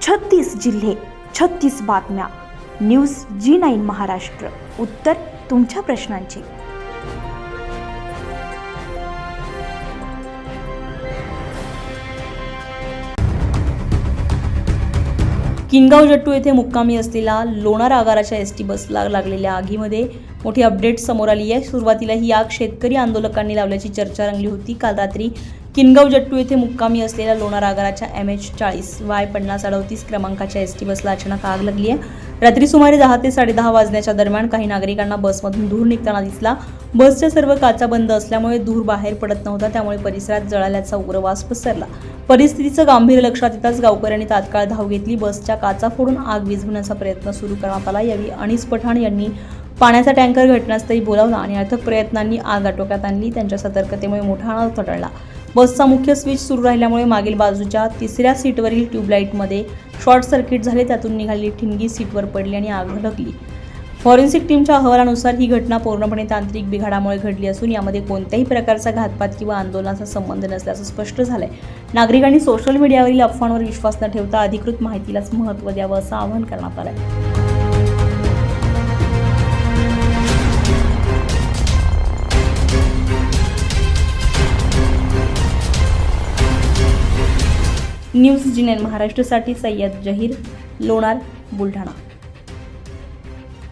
36 जिल्हे, 36 बातम्या. News G9 Maharashtra. उत्तर तुमच्या प्रश्नांची. किनगाव जट्टू येथे मुक्कामी असलेल्या लोणार आगाराच्या एसटी बसला लागलेल्या आगीमध्ये मोठी अपडेट समोर आली आहे. सुरुवातीला ही आग शेतकरी आंदोलकांनी लावल्याची चर्चा रंगली होती. काल रात्री किनगाव जट्टू येथे मुक्कामी असलेल्या लोणार आगाराच्या MH40Y5038 क्रमांकाच्या एसटी बसला अचानक आग लागली आहे. रात्री सुमारे 10 ते 10:30 वाजण्याच्या दरम्यान काही नागरिकांना बसमधून धूर निघताना दिसला. बसच्या सर्व काचा बंद असल्यामुळे धूर बाहेर पडत नव्हता, त्यामुळे परिसरात जळाल्याचा उग्र वास पसरला. परिस्थितीचं गांभीर्य लक्षात येताच गावकऱ्यांनी तात्काळ धाव घेतली. बसच्या काचा फोडून आग विझवण्याचा प्रयत्न सुरू करण्यात आला. यावेळी अनीस पठाण यांनी पाण्याचा टँकर घटनास्थळी बोलावला आणि अथक प्रयत्नांनी आग आटोक्यात आणली. त्यांच्या सतर्कतेमुळे मोठा अनर्थ टळला. बसचा मुख्य स्विच सुरू राहिल्यामुळे मागील बाजूच्या 3ऱ्या सीटवरील ट्यूबलाईटमध्ये शॉर्ट सर्किट झाले. त्यातून निघालेली ठिणगी सीटवर पडली आणि आग भडकली. फॉरेन्सिक टीमच्या अहवालानुसार ही घटना पूर्णपणे तांत्रिक बिघाडामुळे घडली असून यामध्ये कोणत्याही प्रकारचा घातपात किंवा आंदोलनाचा संबंध नसल्याचं स्पष्ट झालंय. नागरिकांनी सोशल मीडियावरील अफवांवर विश्वास न ठेवता अधिकृत माहितीलाच महत्त्व द्यावं असं आवाहन करण्यात आलंय. न्यूज G9 महाराष्ट्रासाठी सय्यद जहीर, लोणार, बुलढाणा.